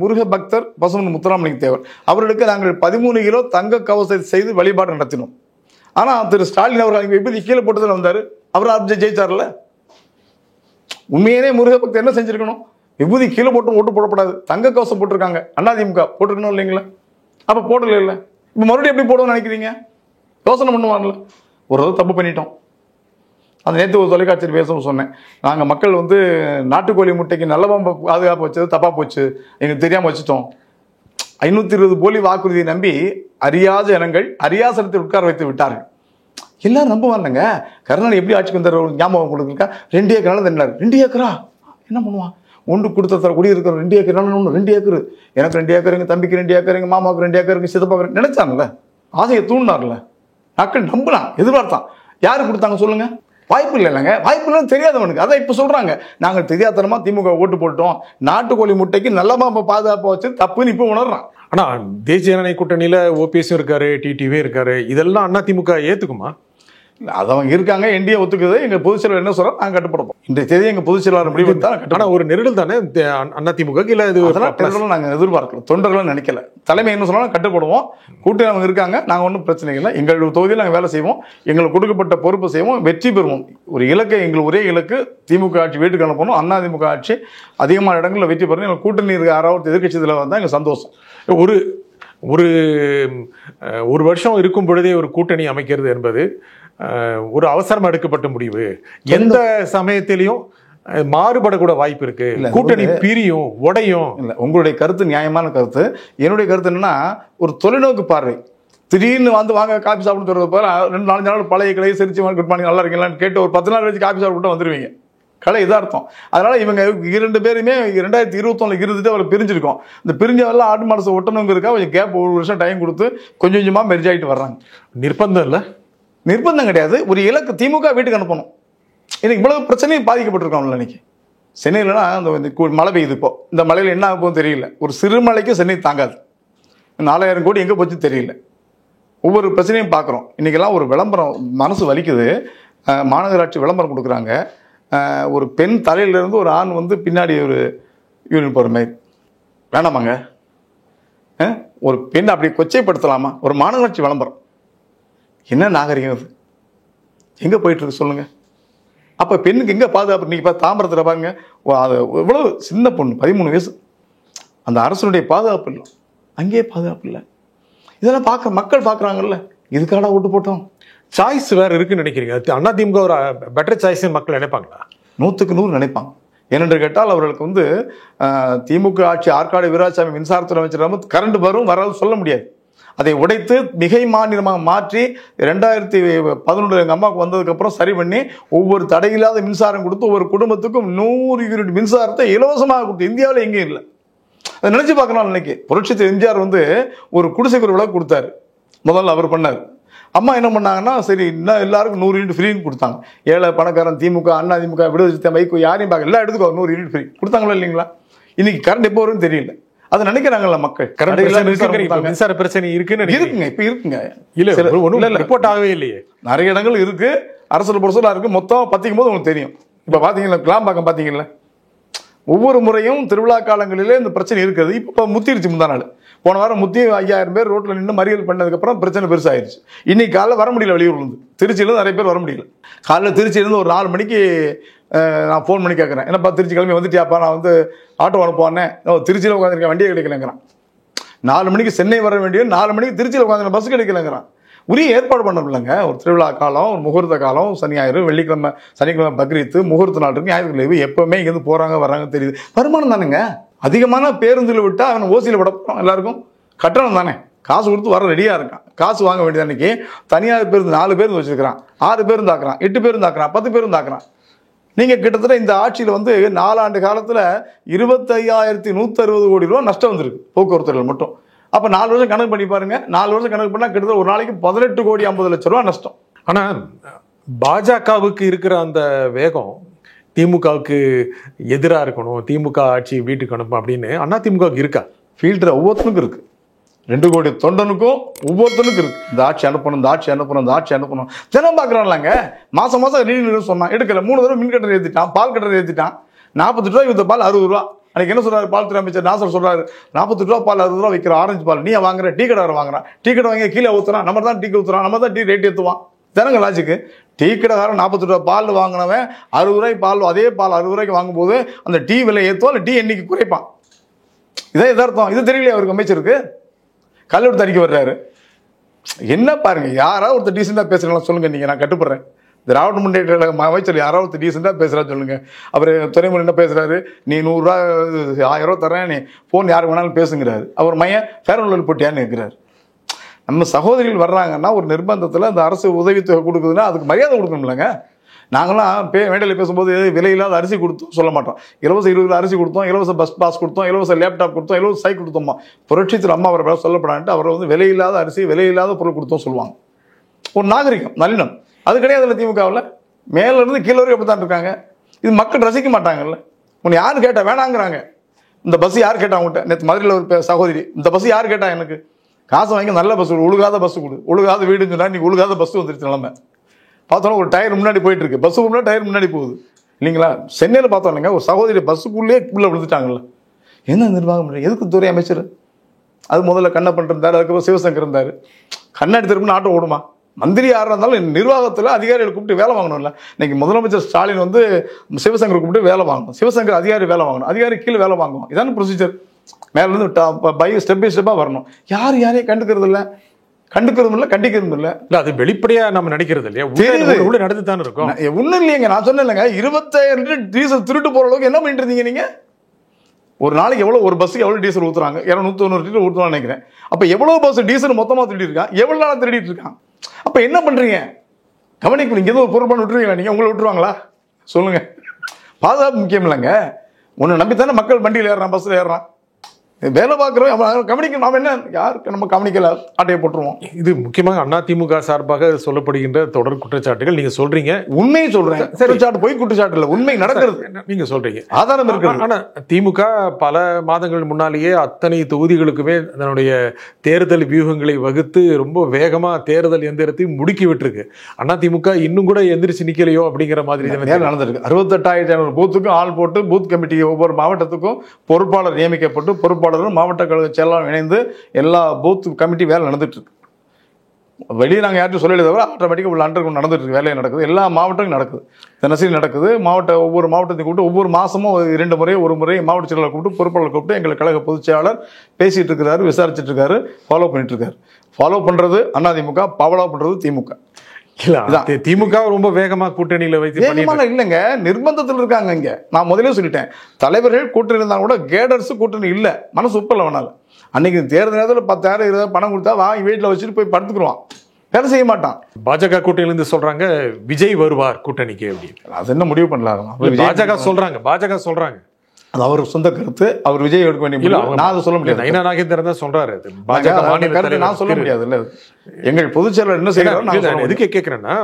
முருக பக்தர் பசுமன் முத்துராமலிங்க தேவர் அவர்களுக்கு நாங்கள் 13 கிலோ தங்க கவசத்தை செய்து வழிபாடு நடத்தினோம். ஆனா திரு ஸ்டாலின் அவர்கள் விபதி கீழே போட்டதில் வந்தாரு, அவர் ஜெயிச்சார்ல. உண்மையிலே முருக பக்தர் என்ன செஞ்சிருக்கணும்? விபூதி கீழே போட்டு ஓட்டு போடப்படாது, தங்க கவசம் போட்டிருக்காங்க, அதிமுக போட்டிருக்கணும் இல்லைங்களா? அப்ப போடல இல்ல, இப்ப மறுபடியும் எப்படி போடுவோம்னு நினைக்கிறீங்க? யோசனை பண்ணுவாங்கல்ல. ஒரு தப்பு பண்ணிட்டோம். அந்த நேற்று ஒரு தொலைக்காட்சியில் பேசவும் சொன்னேன், நாங்கள் மக்கள் நாட்டுக்கோழி முட்டைக்கு நல்ல பாதுகாப்பு வச்சது தப்பா போச்சு, எங்களுக்கு தெரியாம வச்சுட்டோம். 520 போலி வாக்குறுதியை நம்பி அறியாத இனங்கள் அரியாசனத்தை உட்கார வைத்து விட்டார்கள். எல்லாரும் நம்புவாங்க. கருணாநிதி எப்படி ஆட்சிக்கு வந்தார் ஞாபகம் கொடுத்துருக்கா? 2 ஏக்கர் நிலம் தந்தார். 2 ஏக்கரா என்ன பண்ணுவான்? ஒன்று கொடுத்த குடியிருக்கிற 2 ஏக்கர் நிலம், 2 ஏக்கர் எனக்கு 2 ஏக்கர், எங்க தம்பிக்கு 2 ஏக்கர், எங்க மாமாவுக்கு 2 ஏக்கர், சித்தப்பாக்கு நினைச்சாங்கல்ல, ஆசையை தூண்டினார்ல. மக்கள் நம்பினான், எதிர்பார்த்தான். யாரு கொடுத்தாங்க சொல்லுங்க? வாய்ப்பு இல்லைங்க. வாய்ப்பு இல்லைன்னு தெரியாதவனுக்கு. அதான் இப்ப சொல்றாங்க, நாங்கள் தெரியாதனமா திமுக ஓட்டு போட்டோம், நாட்டுக்கோழி முட்டைக்கு நல்லமா பாதுகாப்பு வச்சு தப்புன்னு இப்ப உணர்றான். ஆனா தேசிய ஜனநாயக கூட்டணியில ஓபிஎஸ் இருக்காரு, டிடிவி இருக்காரு, இதெல்லாம் அதிமுக ஏத்துக்குமா? அது அவங்க இருக்காங்க, என்டிஏ ஒத்துக்குது. எங்க பொதுச் செயலாளர் என்ன சொல்றோம், நாங்க கட்டுப்படுவோம். இன்றைய தேதி எங்க பொதுச் செயலாளர் முடிவெடுத்தால். ஆனா ஒரு நெருடல் தானே அதிமுக. இல்ல இது நாங்க எதிர்பார்க்கல, தொண்டர்கள் நினைக்கல. தலைமை என்ன சொன்னாலும் கட்டுப்படுவோம். கூட்டணி அவங்க இருக்காங்க, நாங்க ஒன்றும் பிரச்சனை இல்லை. எங்களுடைய தொகுதியில் நாங்கள் வேலை செய்வோம், எங்களுக்கு கொடுக்கப்பட்ட பொறுப்பு செய்வோம், வெற்றி பெறுவோம். ஒரு இலக்கை, எங்கள் ஒரே இலக்கு திமுக ஆட்சி வீட்டுக்கு அனுப்பணும், அதிமுக ஆட்சி அதிகமான இடங்களில் வெற்றி பெறணும். எங்களுக்கு கூட்டணி இருக்க யாராவது எதிர்கட்சியில் வந்தால் எங்களுக்கு சந்தோஷம். ஒரு வருஷம் இருக்கும் பொழுதே ஒரு கூட்டணி அமைக்கிறது என்பது ஒரு அவசரமா எடுக்கப்பட்ட முடிவு. எந்த சமயத்திலையும் மாறுபடக்கூட வாய்ப்பு இருக்கு. கூட்டணி பிரியும், உடையும். இல்ல, உங்களுடைய கருத்து நியாயமான கருத்து. என்னுடைய கருத்து என்னன்னா, ஒரு தொலைநோக்கு பார்வை. திடீர்னு வாங்க காபி சாப்பிட்டு சொல்றது போல 2-4 நாள் பழைய கலையை சிரிச்சு குட் மார்னிங் நல்லா இருக்கீங்களான்னு கேட்டு ஒரு 10 நாள் கழிச்சு காபி சாப்பிட்டு வந்துருவீங்க. கலை இதார்த்தம். அதனால இவங்க 2 பேருமே 2021 இருந்துட்டு அவரை பிரிஞ்சிருக்கோம். இந்த பிரிஞ்சவெல்லாம் ஆட்டு மாடசை ஒட்டணுங்க இருக்கா, கொஞ்சம் கேப், 1 வருஷம் டைம் கொடுத்து கொஞ்சம் கொஞ்சமா மெர்ஜ் ஆகிட்டு வர்றாங்க. நிர்பந்தம் இல்லை, நிர்பந்தம் கிடையாது. ஒரு இலக்கு, திமுக வீட்டுக்கு அனுப்பணும். எனக்கு இவ்வளவு பிரச்சனையும் பாதிக்கப்பட்டிருக்கோம்ல. இன்னைக்கு சென்னையிலனா அந்த மழை பெய்யுது. இப்போ இந்த மழையில் என்ன ஆகும் தெரியல. ஒரு சிறு மழைக்கு சென்னை தாங்காது. 4000 கோடி எங்கே போச்சு தெரியல. ஒவ்வொரு பிரச்சனையும் பார்க்குறோம். இன்னைக்கெல்லாம் ஒரு விளம்பரம் மனசு வலிக்குது. மாநகராட்சி விளம்பரம் கொடுக்குறாங்க. ஒரு பெண் தலையிலிருந்து ஒரு ஆண் பின்னாடி ஒரு யூனிட் போகிற மாதிரி வேணாமாங்க? ஒரு பெண் அப்படி கொச்சைப்படுத்தலாமா? ஒரு மாநகராட்சி விளம்பரம் என்ன நாகரிகம் அது? எங்கே போயிட்டு இருக்கு சொல்லுங்க? அப்போ பெண்ணுக்கு எங்கே பாதுகாப்பு? இன்னைக்கு தாம்பரத்தில் பாருங்க, அது இவ்வளவு சின்ன பொண்ணு 13 வயசு, அந்த அரசனுடைய பாதுகாப்பு இல்லை, அங்கேயே பாதுகாப்பு இல்லை. இதெல்லாம் மக்கள் பார்க்குறாங்கல்ல, இதுக்காக ஓட்டு போட்டோம். சாய்ஸ் வேற இருக்குன்னு நினைக்கிறீங்க? அதிமுக ஒரு பெட்டர் சாய்ஸ் மக்கள் நினைப்பாங்களா? 100க்கு 100 நினைப்பாங்க. ஏனென்று கேட்டால் அவர்களுக்கு திமுக ஆட்சி ஆற்காடு வீராசாமி மின்சாரத்துறை அமைச்சர் கரண்ட் வரும் வராது சொல்ல முடியாது. அதை உடைத்து மிகை மாநிலமாக மாற்றி 2011 எங்கள் அம்மாவுக்கு வந்ததுக்கப்புறம் சரி பண்ணி ஒவ்வொரு தடையில்லாத மின்சாரம் கொடுத்து ஒவ்வொரு குடும்பத்துக்கும் 100 யூனிட் மின்சாரத்தை இலவசமாக கொடுத்து இந்தியாவில் எங்கேயும் இல்லை. அதை நினைச்சு பார்க்கலாம். இன்னைக்கு புரட்சி எம்ஜிஆர் ஒரு குடிசைக்கு ஒரு விளக்கு கொடுத்தாரு. முதல்ல அவர் பண்ணார். அம்மா என்ன பண்ணாங்கன்னா, சரி இன்னும் எல்லாருக்கும் 100 யூனிட் ஃப்ரீன்னு கொடுத்தாங்க. ஏழை பணக்காரன், திமுக, அதிமுக, விடுதலை வைக்கோ யாரையும் பார்க்க எல்லா இடத்துக்கும் 100 யூனிட் ஃப்ரீ கொடுத்தாங்களா இல்லைங்களா? இன்னைக்கு கரண்ட் எப்போ வரும்னு தெரியல. அதை நினைக்கிறாங்கல்ல மக்கள். மின்சார பிரச்சனை இருக்குங்க, இப்ப இருக்குங்க. இல்ல ரிப்போர்ட் ஆகவே இல்லையே. நிறைய இடங்கள் இருக்கு, அரசு பொருசலா இருக்கு. மொத்தம் பத்திக்கும் போது உங்களுக்கு தெரியும். இப்ப பாத்தீங்கன்னா கிளாம்பாக்கம் பாத்தீங்கல்ல, ஒவ்வொரு முறையும் திருவிழா காலங்களிலே இந்த பிரச்சனை இருக்கிறது. இப்போ முத்திருச்சு. முந்தா நாள் போன வாரம் முத்தி 5000 பேர் ரோட்ல நின்று மறியல் பண்ணதுக்கப்புறம் பிரச்சனை பெருசாயிருச்சு. இன்னைக்கு காலைல வர முடியல, வெளியூர்ல இருந்து. திருச்சியில நிறைய பேர் வர முடியல. காலைல திருச்சியிலிருந்து ஒரு 4 மணிக்கு நான் ஃபோன் பண்ணி கேட்குறேன், என்னப்பா திருச்சி கிளம்பி வந்துட்டியாப்பா, நான் ஆட்டோ அனுப்புவானே, திருச்சியில் உட்காந்துருக்கேன், வண்டியை கிடைக்கலங்கிறான். 4 மணிக்கு சென்னை வர வேண்டிய 4 மணிக்கு திருச்சியில் உட்காந்து பஸ் கிடைக்கலங்கிறான். உரிய ஏற்பாடு பண்ணணும்லங்க. ஒரு திருவிழா காலம், ஒரு முகூர்த்த காலம், சனி ஞாயிறு, வெள்ளிக்கிழமை சனிக்கிழமை பக்ரீத்து, முகூர்த்த நாள் இருக்கு, ஞாயிற்றுக்கிழமை லீவு, எப்பவுமே இங்கேருந்து போறாங்க வர்றாங்க தெரியுது. வருமானம் தானுங்க. அதிகமான பேருந்துல விட்டா அவன் ஓசியில் விட போறான். எல்லாருக்கும் கட்டணம் தானே, காசு கொடுத்து வர ரெடியா இருக்கான். காசு வாங்க வேண்டியது அன்னைக்கு தனியார் பேருந்து 4 பேருந்து வச்சிருக்கிறான், 6 பேருந்து ஆக்குறான், 8 பேருந்து ஆக்குறான், 10 பேருந்து ஆக்குறான். நீங்க கிட்டத்தட்ட இந்த ஆட்சியில் 4 ஆண்டு காலத்துல 25,160 கோடி ரூபா நஷ்டம் வந்திருக்கு போக்குவரத்துகள் மட்டும். அப்ப 4 வருஷம் கணக்கு பண்ணி பாருங்க. 4 வருஷம் கணக்கு பண்ணா கிட்டத்தட்ட ஒரு நாளைக்கு 18,50,00,000 ரூபா நஷ்டம். ஆனா பாஜகவுக்கு இருக்கிற அந்த வேகம் திமுகவுக்கு எதிராக இருக்கணும், திமுக ஆட்சி வீட்டுக்கு அனுப்பும் அப்படின்னு அதிமுகவுக்கு இருக்கா? ஃபீல்டர் ஒவ்வொருத்தனுக்கும் இருக்கு. 2 கோடி தொண்டனுக்கும் ஒவ்வொருத்தனுக்கும் இருக்கு. இந்த ஆட்சி அனுப்பணும், இந்த ஆட்சி அனுப்பணும், இந்த ஆட்சி அனுப்பணும். தினம் பார்க்குறான்லாங்க. மாசம் நீ சொன்னான் எடுக்கல. 3 தடவை மின் கட்டணம் ஏற்றிட்டான், பால் கட்டணம் ஏற்றிட்டான். 48 ரூபாய் வித்த பால் 60 ரூபா. அன்னைக்கு என்ன சொல்றாரு பால்துறை அமைச்சர் நாசர் சொல்றாரு, 48 ரூபா பால் 60 ரூபா விற்கிற ஆரஞ்சு பால் நீ வாங்குற, டீ கடை வாங்குறான், டீ கடை வாங்கி கீழே ஊத்துறான், நம்ம தான் டீக்கு ஊத்துறான், நம்ம தான் டீ ரேட் ஏற்றுவான். தானங்க லாஜிக்கு. டீ கடைக்காரன் 48 ரூபா பால் வாங்கினவன் 60 ரூபாய்க்கு பால், அதே பால் 60 ரூபாய்க்கு வாங்கும்போது அந்த டீ விலை ஏற்றுவான், டீ எண்ணிக்கை குறைப்பான். இதே எதார்த்தம். இது தெரியலையா அவருக்கு அமைச்சருக்கு? கல்லூரி தடிக்க வர்றாரு. என்ன பாருங்க, யாராவது ஒருத்தர் டீசெண்டா பேசுறாங்களா சொல்லுங்க. நீங்க நான் கட்டுப்படுறேன். திராவிட முன்னேற்ற கழக அமைச்சர் யாராவது ஒருத்தர் டீசெண்டா பேசுறா சொல்லுங்க. அவர் துறைமுறை என்ன பேசுறாரு, நீ 100 ரூபா 1000 ரூபா தரேன், நீ போன் யாருக்கு வேணாலும் பேசுங்கிறாரு. அவர் மையன் ஃபேரன் போட்டியான்னு இருக்கிறார். நம்ம சகோதரிகள் வர்றாங்கன்னா ஒரு நிர்பந்தத்தில் அந்த அரசு உதவித்தொகை கொடுக்குதுன்னா அதுக்கு மரியாதை கொடுக்கணும்லங்க. நாங்களாம் மேடையில் பேசும்போது விலையில்லாத அரிசி கொடுத்தோம் சொல்ல மாட்டோம். இலவச 20 கிலோ அரிசி கொடுத்தோம், இலவச பஸ் பாஸ் கொடுத்தோம், இலவச லேப்டாப் கொடுத்தோம், இலவச சைக்கிள் கொடுத்தோமா. புரட்சித்தில் அம்மா அவரை சொல்லப்படான்ட்டு அவரை விலையில்லாத அரிசி விலையில்லாத பொருள் கொடுத்தோம் சொல்லுவாங்க. ஒரு நாகரிகம், நல்லினம். அது கிடையாது திமுகவில். மேல இருந்து கீழே வரைக்கும் எப்படி தான் இருக்காங்க. இது மக்கள் ரசிக்க மாட்டாங்கல்ல. உன்னை யாரு கேட்டா வேணாங்கிறாங்க. இந்த பஸ் யார் கேட்டா உங்கள்கிட்ட? நேற்று மதுரையில் ஒரு சகோதரி, இந்த பஸ் யார் கேட்டா, எனக்கு காசு வாங்கி நல்ல பஸ் கொடு, ஒழுகாத பஸ் கொடு, ஒழுகாத வீடுன்னு சொன்னா நீ ஒழுகாத பஸ் வந்துருச்சு நிலைமை. பார்த்தோன்னா ஒரு டயர் முன்னாடி போயிட்டு இருக்கு, பஸ்ஸுக்கு முன்னாடி டயர் முன்னாடி போகுது இல்லைங்களா. சென்னையில் பார்த்தோம் இல்லைங்க, ஒரு சகோதரி பஸ்ஸுக்குள்ளே உள்ள விழுந்துட்டாங்கல்ல. என்ன நிர்வாகம் பண்ணுறீங்க? எதுக்கு துறை அமைச்சர்? அது முதல்ல கண்ணப்பன் இருந்தார், அதுக்கப்புறம் சிவசங்கர் இருந்தார். கண்ணாடி திரும்பின்னு ஆட்டோ ஓடுமா? மந்திரி யாராக இருந்தாலும் நிர்வாகத்தில் அதிகாரிகளை கூப்பிட்டு வேலை வாங்கணும்ல. இன்னைக்கு முதலமைச்சர் ஸ்டாலின் சிவசங்கர் கூப்பிட்டு வேலை வாங்கணும், சிவசங்கர் அதிகாரி வேலை வாங்கணும், அதிகாரி கீழே வேலை வாங்குவோம். இதான ப்ரொசீஜர். மேலேருந்து ஸ்டெப் பை ஸ்டெப்பாக வரணும். யாரையும் கண்டுக்கிறது இல்லை, கண்டுக்கிறதும் இல்லை, கண்டிக்கிறதும் இல்லை. இல்ல அது வெளிப்படையா நம்ம நினைக்கிறது இல்லையா, உள்ள நடந்து தானே இருக்கும். ஒன்றும் இல்லையங்க. நான் சொன்னேன் இல்லைங்க, 25,000 லிட்டர் டீசல் திருட்டு போகிற அளவுக்கு என்ன பண்ணிட்டு இருந்தீங்க நீங்கள்? ஒரு நாளைக்கு எவ்வளோ, ஒரு பஸ்ஸுக்கு எவ்வளோ டீசல் ஊற்றுறாங்க? 290 லிட்டர் ஊற்றுவான்னு நினைக்கிறேன். அப்போ எவ்வளோ பஸ் டீசல் மொத்தமாக திருடி இருக்கான்? எவ்வளோ நாளாக திருடிட்டு இருக்கான்? அப்போ என்ன பண்ணுறீங்க? கவனிக்கணும். இங்கே எதுவும் ஒரு பொருள் பண்ண விட்டுருவீங்களா? நீங்கள் உங்களை விட்டுருவாங்களா சொல்லுங்க? பாதுகாப்பு முக்கியம் இல்லைங்க. உன்னை நம்பித்தானே மக்கள் வண்டியில் ஏறுறான், பஸ்ஸில் ஏறுறான். வேலை பார்க்குறோம், கவனிக்கணும். நாம என்ன யாருக்கு நம்ம கவனிக்கல, ஆட்டையை போட்டுருவோம். இது முக்கியமாக அதிமுக சார்பாக சொல்லப்படுகின்ற தொடர் குற்றச்சாட்டுகள். நீங்க சொல்றீங்க, உண்மையை சொல்றேன். குற்றச்சாட்டு போய் குற்றச்சாட்டு இல்லை, உண்மை நடக்கிறது. நீங்க சொல்றீங்க, ஆதாரம் இருக்கு. ஆனா திமுக பல மாதங்கள் முன்னாலேயே அத்தனை தொகுதிகளுக்குமே தன்னுடைய தேர்தல் வியூகங்களை வகுத்து ரொம்ப வேகமா தேர்தல் எந்திரத்தை முடுக்கி விட்டுருக்கு. அதிமுக இன்னும் கூட எந்திரிச்சு நிக்கலையோ அப்படிங்கிற மாதிரி நடந்திருக்கு. 68,500 பூத்துக்கும் ஆள் போட்டு பூத் கமிட்டி ஒவ்வொரு மாவட்டத்துக்கும் பொறுப்பாளர் நியமிக்கப்பட்டு பொறுப்பாளரும் மாவட்ட கழக செயலாளரும் இணைந்து எல்லா பூத் கமிட்டி வேலை நடந்துட்டு இருக்கு. வெளியே நாங்கள் யார்ட்டும் சொல்லலை தவிர ஆட்டோமேட்டிக்காக உள்ள அண்டர் நடந்துட்டு இருக்கு, வேலையை நடக்குது. எல்லா மாவட்டங்களும் நடக்குது, தினசரி நடக்குது. ஒவ்வொரு மாவட்டத்தையும் கூப்பிட்டு ஒவ்வொரு மாதமும் 2 முறை ஒரு முறை மாவட்ட செயலாளர் கூப்பிட்டு பொறுப்பாளர் கூப்பிட்டு எங்கள் கழக பொதுச் செயலாளர் பேசிட்டு இருக்கிறாரு, விசாரிச்சுட்டு இருக்காரு, ஃபாலோ பண்ணிட்டு இருக்காரு. ஃபாலோ பண்றது அதிமுக, ஃபாலோ பண்றது திமுக. திமுக ரொம்ப வேகமா கூட்டணியில வைத்து இல்லைங்க, நிர்பந்தத்தில் இருக்காங்க. இங்க நான் முதலே சொல்லிட்டேன், தலைவர்கள் கூட்டணி இருந்தா கூட கேடர்ஸ் கூட்டணி இல்ல, மனசு உப்பல வேணாலும். அன்னைக்கு தேர்தல் நேரத்தில் 10,000 20,000 பணம் கொடுத்தா வாங்கி வீட்டில் வச்சுட்டு போய் படுத்துக்குருவான், வேலை செய்ய மாட்டான். பாஜக கூட்டணியிலிருந்து சொல்றாங்க விஜய் வருவார் கூட்டணிக்கு அப்படின்னு. அது என்ன முடிவு பண்ணலாம்? பாஜக சொல்றாங்க அது அவர் சொந்த கருத்து. அவர் விஜய் எடுக்க வேண்டிய, நான் அதை சொல்ல முடியாது. நயினா நாகேந்திரன் தான் சொல்றாரு. பாஜக கருத்து நான் சொல்ல முடியாது. இல்ல எங்கள் பொதுச் செயலாளர் என்ன செய்யறாரு? எதுக்கு கேட்கிறேன்னா,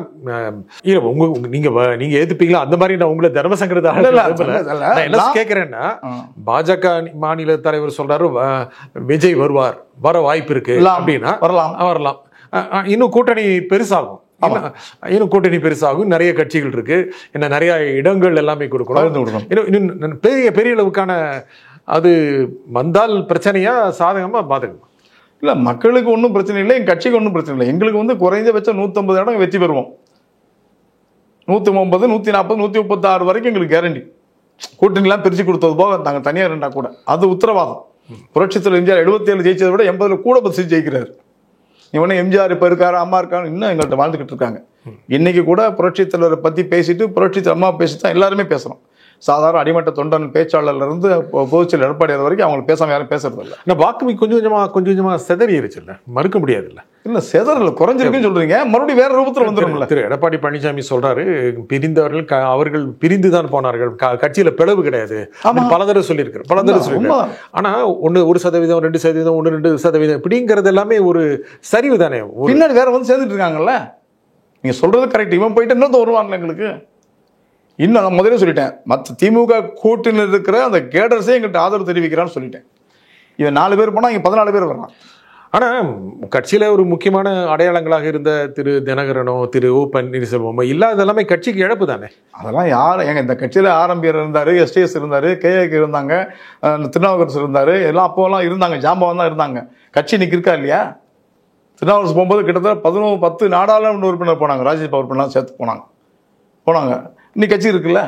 நீங்க ஏத்துப்பீங்களா அந்த மாதிரி நான் உங்களை தர்மசங்கரத என்ன கேட்கிறேன்னா, பாஜக மாநில தலைவர் சொல்றாரு விஜய் வருவார், வர வாய்ப்பு இருக்கு அப்படின்னா வரலாம். இன்னும் கூட்டணி பெருசாகும், இன்னும் கூட்டணி பெருசாகும். நிறைய கட்சிகள் இருக்கு, என்ன நிறைய இடங்கள் எல்லாமே கொடுக்கணும். இன்னும் பெரிய அளவுக்கான அது வந்தால் பிரச்சனையா சாதகமா பாதகமா? இல்ல, மக்களுக்கு ஒன்றும் பிரச்சனை இல்லை, எங்க கட்சிக்கு ஒன்றும் பிரச்சனை இல்லை. எங்களுக்கு குறைந்தபட்சம் 150 இடம் வெற்றி பெறுவோம். 150, 140, 136 வரைக்கும் எங்களுக்கு கேரண்டி. கூட்டணிலாம் பிரிச்சு கொடுத்தது போக நாங்கள் தனியாக இருந்தா கூட அது உத்தரவாதம். புரட்சித்தில் எம்ஜிஆர் 77 ஜெயிச்சதை விட 80 கூட பஸ் ஜெயிக்கிறாரு. இவனே எம்ஜிஆர் இப்போ இருக்காரு, அம்மா இருக்காரு, இன்னும் எங்கள்கிட்ட வாழ்ந்துக்கிட்டு இருக்காங்க. இன்னைக்கு கூட புரட்சித் தலைவரை பற்றி பேசிட்டு புரட்சித் அம்மா பேசி தான் எல்லாருமே பேசுகிறோம். சாதாரண அடிமட்ட தொண்டன் பேச்சாளர்ல இருந்து பொதுச்செயலர் எடப்பாடியார் வரைக்கும் அவங்க பேசாம யாரும் பேசுறது இல்லை. ஆனால் வாக்குமி கொஞ்சம் கொஞ்சமா செதறிடுச்சுல்ல, மறுக்க முடியாதுல்ல. இல்ல செதறல, குறைஞ்சிருக்குன்னு சொல்றீங்க, மறுபடியும் வேற ரூபத்தில் வந்துடும்ல. திரு எடப்பாடி பழனிசாமி சொல்றாரு, பிரிந்தவர்கள் அவர்கள் பிரிந்துதான் போனார்கள், கட்சியில பிளவு கிடையாது, பல தடவை சொல்லியிருக்காரு. ஆனா 1% 2%, 1-2% இப்படிங்கிறது எல்லாமே ஒரு சரிவு தானே. பின்னாடி வேற வந்து சேர்ந்துட்டு இருக்காங்கல்ல. நீங்க சொல்றது கரெக்ட். இவன் போயிட்டு இன்னொரு வருவாங்க எங்களுக்கு. இன்னும் நான் முதலே சொல்லிட்டேன், மற்ற திமுக கூட்டணியில் இருக்கிற அந்த கேடர்ஸே எங்கள்கிட்ட ஆதரவு தெரிவிக்கிறான்னு சொல்லிட்டேன். இவன் 4 பேர் போனா இங்க 14 பேர் வர்றான். ஆனா கட்சியில ஒரு முக்கியமான அடையாளங்களாக இருந்த திரு தினகரனோ திரு ஓ பன்னீர்செல்வமோ இல்லாத எல்லாமே கட்சிக்கு இழப்பு தானே. அதெல்லாம் யார் எங்க இந்த கட்சியில ஆரம்பியர் இருந்தாரு, STS இருந்தாரு, KAK இருந்தாங்க, திருநாவுக்கரசு இருந்தாரு, எல்லாம் அப்போலாம் இருந்தாங்க, ஜாம்பவன் தான் இருந்தாங்க. கட்சி இன்னைக்கு இருக்கா இல்லையா? திருநாவுக்கரசு போகும்போது கிட்டத்தட்ட 10 நாடாளுமன்ற உறுப்பினர் போனாங்க, ராஜ்யசபா உறுப்பினர் சேர்த்து போனாங்க. இன்னைக்கு கட்சி இருக்குல்ல.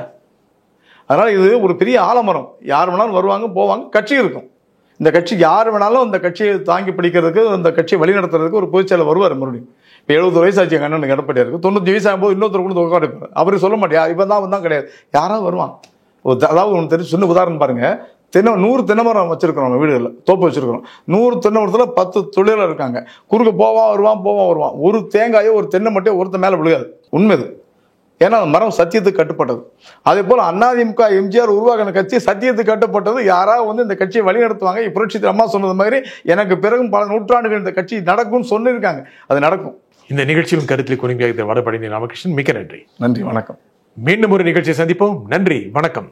அதனால இது ஒரு பெரிய ஆலமரம், யார் வேணாலும் வருவாங்க போவாங்க, கட்சி இருக்கும். இந்த கட்சிக்கு யார் வேணாலும் அந்த கட்சியை தாங்கி பிடிக்கிறதுக்கு, அந்த கட்சியை வழிநடத்துறதுக்கு ஒரு பொதுச்செயலர் வருவார். மறுபடியும் இப்போ 70 வயசு ஆச்சு எங்கள் அண்ணனுக்கு எடப்பாடியாருக்கு. 95 வயசு ஆகும்போது இன்னொருத்தர் கூட உட்காந்துருப்பார். அவரு சொல்ல மாட்டேன், இவன் தான் கிடையாது, யாராவது வருவான். அதாவது ஒன்று தெரிஞ்சு சின்ன உதாரணம் பாருங்க, 100 தென்னை மரம் வச்சிருக்கிறோம் வீடுகளில், தோப்பு வச்சிருக்கிறோம். 100 தென்னை மரத்தில் 10 தொழிலாளர் இருக்காங்க. குறுக்க போவான் வருவான். ஒரு தேங்காயோ ஒரு தென்னை மட்டும் ஒருத்த மேலே விழுகாது. உண்மைது. ஏன்னா அந்த மரம் சத்தியத்துக்கு கட்டுப்பட்டது. அதே போல அதிமுக எம்ஜிஆர் உருவாக்கின கட்சி சத்தியத்துக்கு கட்டுப்பட்டது. யாராவது வந்து இந்த கட்சியை வழி நடத்துவாங்க. புரட்சி அம்மா சொன்னது மாதிரி எனக்கு பிறகும் பல நூற்றாண்டுகள் இந்த கட்சி நடக்கும்னு சொல்லியிருக்காங்க. அது நடக்கும். இந்த நிகழ்ச்சியின் கருத்தில் குறிப்பிட்ட வடபழனி ராமகிருஷ்ணன், மிக்க நன்றி. நன்றி, வணக்கம். மீண்டும் ஒரு நிகழ்ச்சியை சந்திப்போம். நன்றி, வணக்கம்.